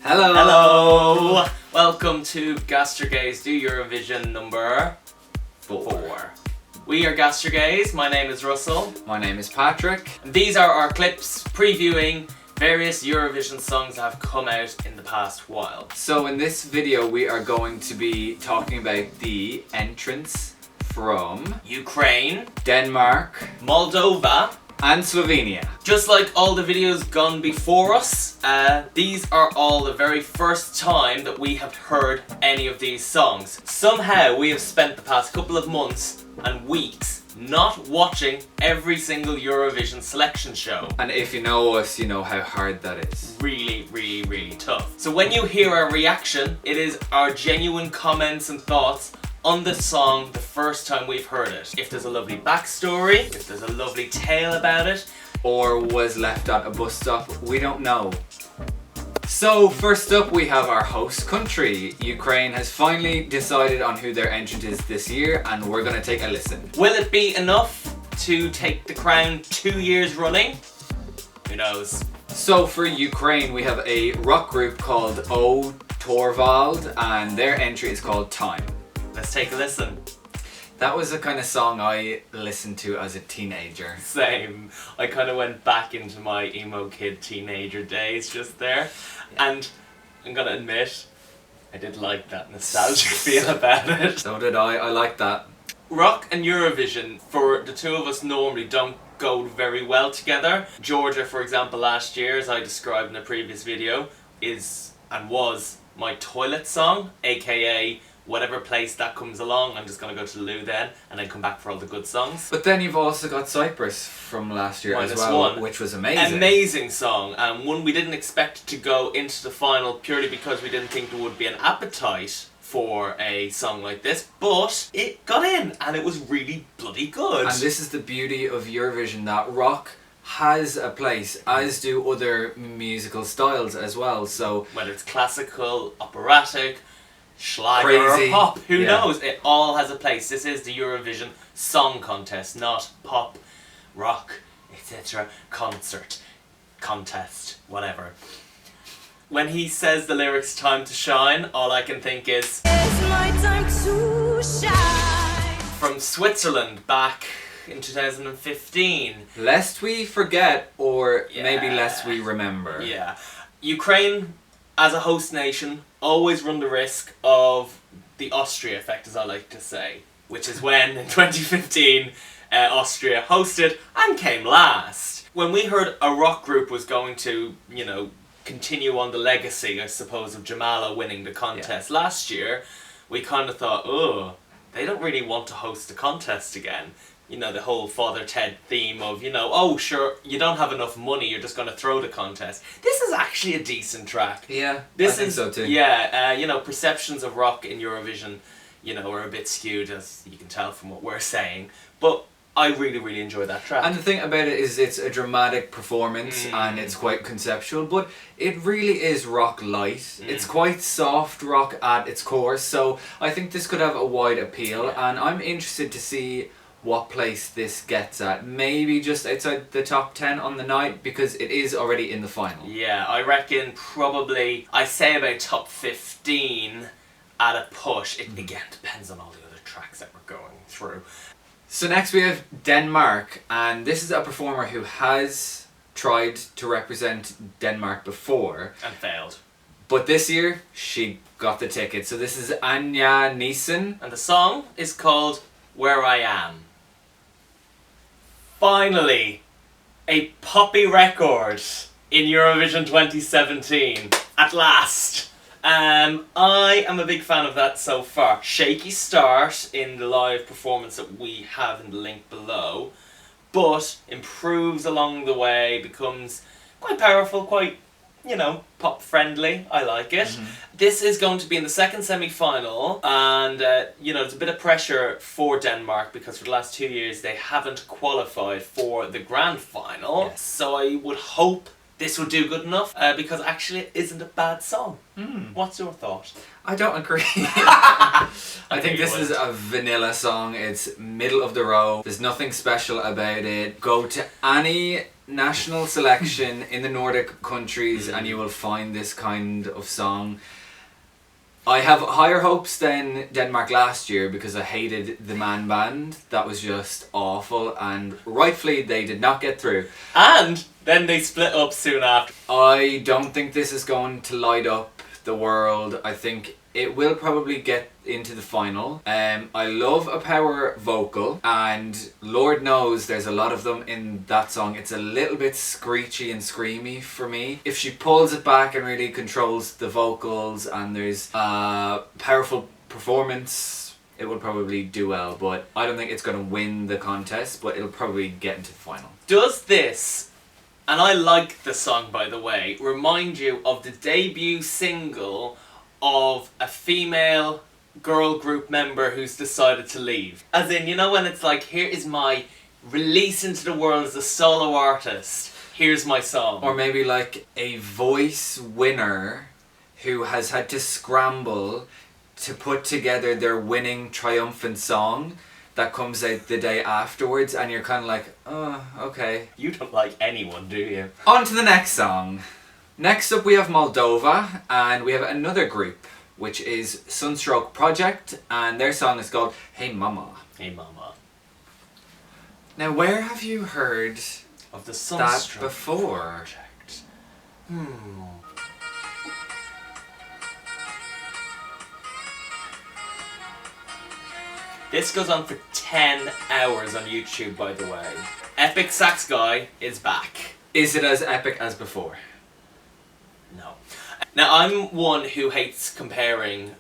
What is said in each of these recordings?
Hello! Hello! Welcome to GastroGays Do Eurovision number 4. We are GastroGays. My name is Russell. My name is Patrick. And these are our clips previewing various Eurovision songs that have come out in the past while. So in this video we are going to be talking about the entrants from Ukraine, Denmark, Moldova, and Slovenia. Just like all the videos gone before us, these are all the very first time that we have heard any of these songs. Somehow we have spent the past couple of months and weeks not watching every single Eurovision selection show. And if you know us, you know how hard that is. Really tough. So when you hear our reaction, it is our genuine comments and thoughts on the song the first time we've heard it. If there's a lovely backstory, if there's a lovely tale about it, or was left at a bus stop, we don't know. So first up we have our host country. Ukraine has finally decided on who their entrant is this year, and we're gonna take a listen. Will it be enough to take the crown 2 years running? Who knows? So for Ukraine we have a rock group called O.Torvald, and their entry is called Time. Let's take a listen. That was the kind of song I listened to as a teenager. Same. I kind of went back into my emo kid teenager days just there. And I'm gonna admit, I did like that nostalgic feel about it. So did I like that. Rock and Eurovision, for the two of us, normally don't go very well together. Georgia, for example, last year, as I described in a previous video, is and was my toilet song, aka whatever place that comes along, I'm just going to go to the loo then, and then come back for all the good songs. But then you've also got Cyprus from last year as well, -1. which was amazing. Amazing song, and one we didn't expect to go into the final purely because we didn't think there would be an appetite for a song like this, but it got in, and it was really bloody good. And this is the beauty of Eurovision, that rock has a place, as do other musical styles as well. So whether it's classical, operatic, Schlager crazy, or pop, who yeah. knows? It all has a place. This is the Eurovision Song Contest, not pop, rock, etc. Contest, whatever. When he says the lyrics "Time to Shine," all I can think is "It's my time to shine." From Switzerland back in 2015. Lest we forget, or Yeah. maybe lest we remember. Yeah. Ukraine, as a host nation, always run the risk of the Austria effect, as I like to say, which is when, in 2015, Austria hosted and came last. When we heard a rock group was going to, continue on the legacy, I suppose, of Jamala winning the contest last year, we kind of thought, oh, they don't really want to host the contest again. The whole Father Ted theme of, oh sure, you don't have enough money, you're just going to throw the contest. This is actually a decent track. Yeah, this I think so too. Yeah, perceptions of rock in Eurovision, are a bit skewed, as you can tell from what we're saying. But I really enjoy that track. And the thing about it is it's a dramatic performance and it's quite conceptual, but it really is rock light. It's quite soft rock at its core, so I think this could have a wide appeal, and I'm interested to see what place this gets at. Maybe just outside the top 10 on the night, because it is already in the final. Yeah, I reckon probably, I say about top 15 at a push. It again depends on all the other tracks that we're going through. So next we have Denmark, and this is a performer who has tried to represent Denmark before. And failed. But this year, she got the ticket. So this is Anja Nissen. And the song is called Where I Am. Finally, a poppy record in Eurovision 2017. At last. I am a big fan of that so far. Shaky start in the live performance that we have in the link below, but improves along the way, becomes quite powerful, quite, pop friendly. I like it. This is going to be in the second semi-final, and there's a bit of pressure for Denmark because for the last 2 years they haven't qualified for the grand final. Yes. So I would hope this would do good enough because actually it isn't a bad song. What's your thought? I don't agree. I think this is a vanilla song. It's middle of the road. There's nothing special about it. Go to any national selection in the Nordic countries and you will find this kind of song. I have higher hopes than Denmark last year because I hated the man band. That was just awful, and rightfully they did not get through. And then they split up soon after. I don't think this is going to light up the world. I think it will probably get into the final. I love a power vocal, and Lord knows there's a lot of them in that song. It's a little bit screechy and screamy for me. If she pulls it back and really controls the vocals and there's a powerful performance, it will probably do well, but I don't think it's going to win the contest, but it'll probably get into the final. Does this, and I like the song by the way, remind you of the debut single of a female girl group member who's decided to leave? As in, you know, when it's like, here is my release into the world as a solo artist, here's my song. Or maybe like a Voice winner who has had to scramble to put together their winning triumphant song that comes out the day afterwards, and you're kind of like, oh, okay. You don't like anyone, do you? On to the next song. Next up we have Moldova, and we have another group, which is SunStroke Project, and their song is called Hey Mama. Hey Mama. Now, where have you heard of the that SunStroke before? Project? This goes on for 10 hours on YouTube, by the way. Epic Sax Guy is back. Is it as epic as before? No. Now, I'm one who hates comparing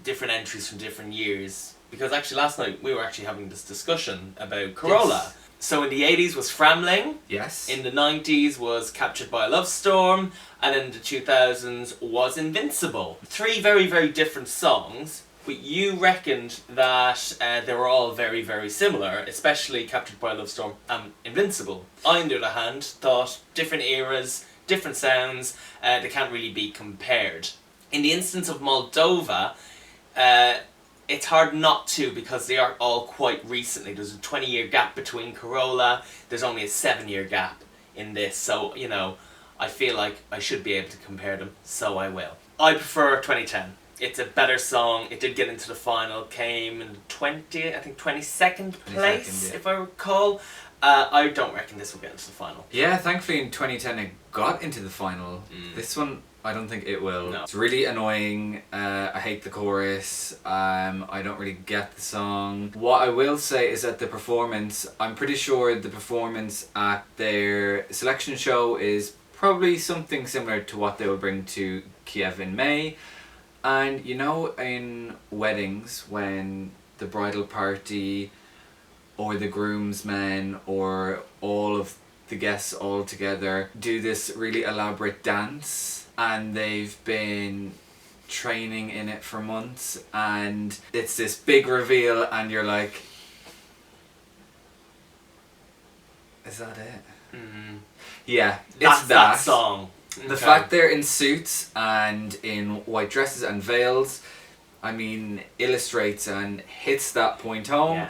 different entries from different years, because actually last night we were actually having this discussion about Corolla. Yes. So in the 80s was Framling, Yes. in the 90s was Captured by a Love Storm, and in the 2000s was Invincible. Three very, very different songs, but you reckoned that they were all very, very similar, especially Captured by a Love Storm and Invincible. I, on the other hand, thought different eras, different sounds, they can't really be compared. In the instance of Moldova, it's hard not to, because they are all quite recently. There's a 20-year gap between Corolla, there's only a 7-year gap in this, so, you know, I feel like I should be able to compare them, so I will. I prefer 2010. It's a better song. It did get into the final, came in 22nd place, yeah. if I recall. I don't reckon this will get into the final. Yeah, thankfully in 2010 it got into the final. This one, I don't think it will. No. It's really annoying. I hate the chorus. I don't really get the song. What I will say is that the performance, I'm pretty sure the performance at their selection show is probably something similar to what they will bring to Kiev in May. And you know, in weddings, when the bridal party or the groomsmen or all of the guests all together do this really elaborate dance, and they've been training in it for months, and it's this big reveal, and you're like, is that it? Yeah, That's it's that song. The fact they're in suits and in white dresses and veils, I mean, illustrates and hits that point home.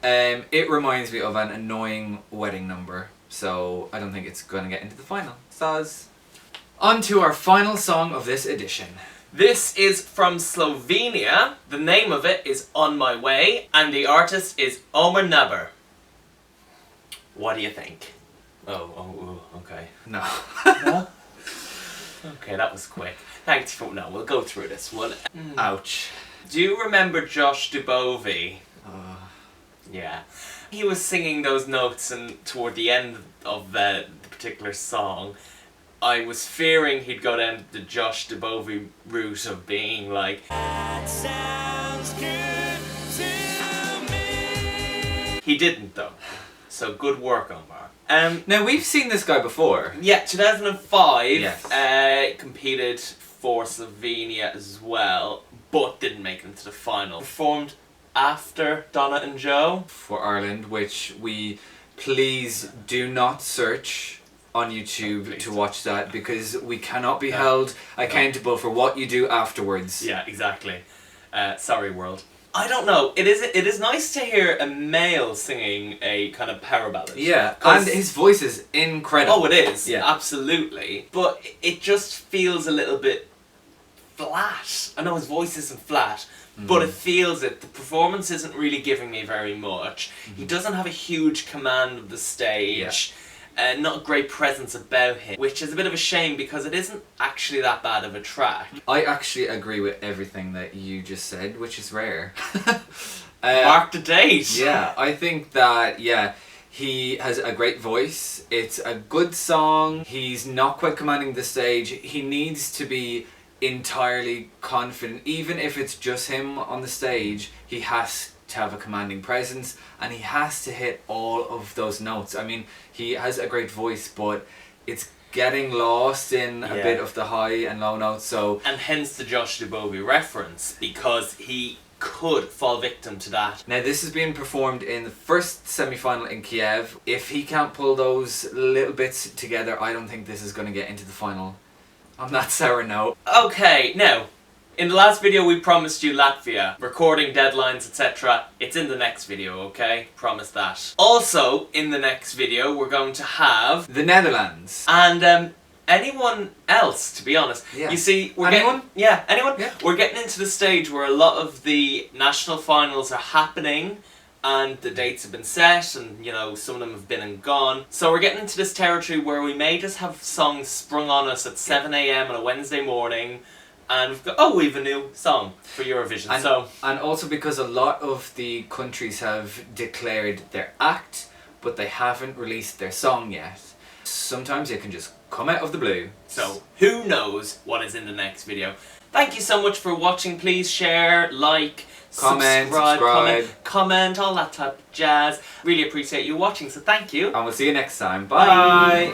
Yeah. It reminds me of an annoying wedding number, so I don't think it's going to get into the final. Stars. On to our final song of this edition. This is from Slovenia. The name of it is On My Way, and the artist is Omar Naber. What do you think? Okay. No. No? Okay, that was quick. Thanks for... No, we'll go through this one. Ouch. Do you remember Josh Dubovi? Yeah. He was singing those notes, and toward the end of the particular song, I was fearing he'd go down the Josh Dubovi route of being like, that sounds good to me. He didn't though. So good work, Omar. Now, we've seen this guy before. Yeah, 2005, Yes. competed for Slovenia as well, but didn't make it into the final. Performed after Donna and Joe. For Ireland, which we please do not search on YouTube Please. to watch that, because we cannot be held accountable for what you do afterwards. Yeah, exactly. Sorry, world. I don't know. It is nice to hear a male singing a kind of power ballad. Yeah, and his voice is incredible. Oh, it is. Yeah. Absolutely. But it just feels a little bit flat. I know his voice isn't flat, but it feels it. The performance isn't really giving me very much. He doesn't have a huge command of the stage. Not a great presence about him, which is a bit of a shame because it isn't actually that bad of a track. I actually agree with everything that you just said, which is rare. Mark the date! Yeah, I think that, he has a great voice. It's a good song. He's not quite commanding the stage. He needs to be entirely confident. Even if it's just him on the stage, he has to have a commanding presence, and he has to hit all of those notes. I mean, he has a great voice, but it's getting lost in a bit of the high and low notes. So, and hence the Josh Dubovi reference, because he could fall victim to that. now this is being performed in the first semi-final in Kiev. If he can't pull those little bits together, I don't think this is going to get into the final. On that sour note. Okay, now, in the last video we promised you Latvia, recording deadlines, etc. It's in the next video, okay? Promise that. Also, in the next video we're going to have... The Netherlands. And anyone else, to be honest. Yeah. You see, we're Anyone? anyone? Yeah. We're getting into the stage where a lot of the national finals are happening, and the dates have been set, and you know, some of them have been and gone. So we're getting into this territory where we may just have songs sprung on us at 7 AM on a Wednesday morning, and we've got, we have a new song for Eurovision. And also because a lot of the countries have declared their act, but they haven't released their song yet. Sometimes it can just come out of the blue. So who knows what is in the next video. Thank you so much for watching. Please share, like, subscribe, comment, all that type of jazz. Really appreciate you watching, so thank you. And we'll see you next time. Bye.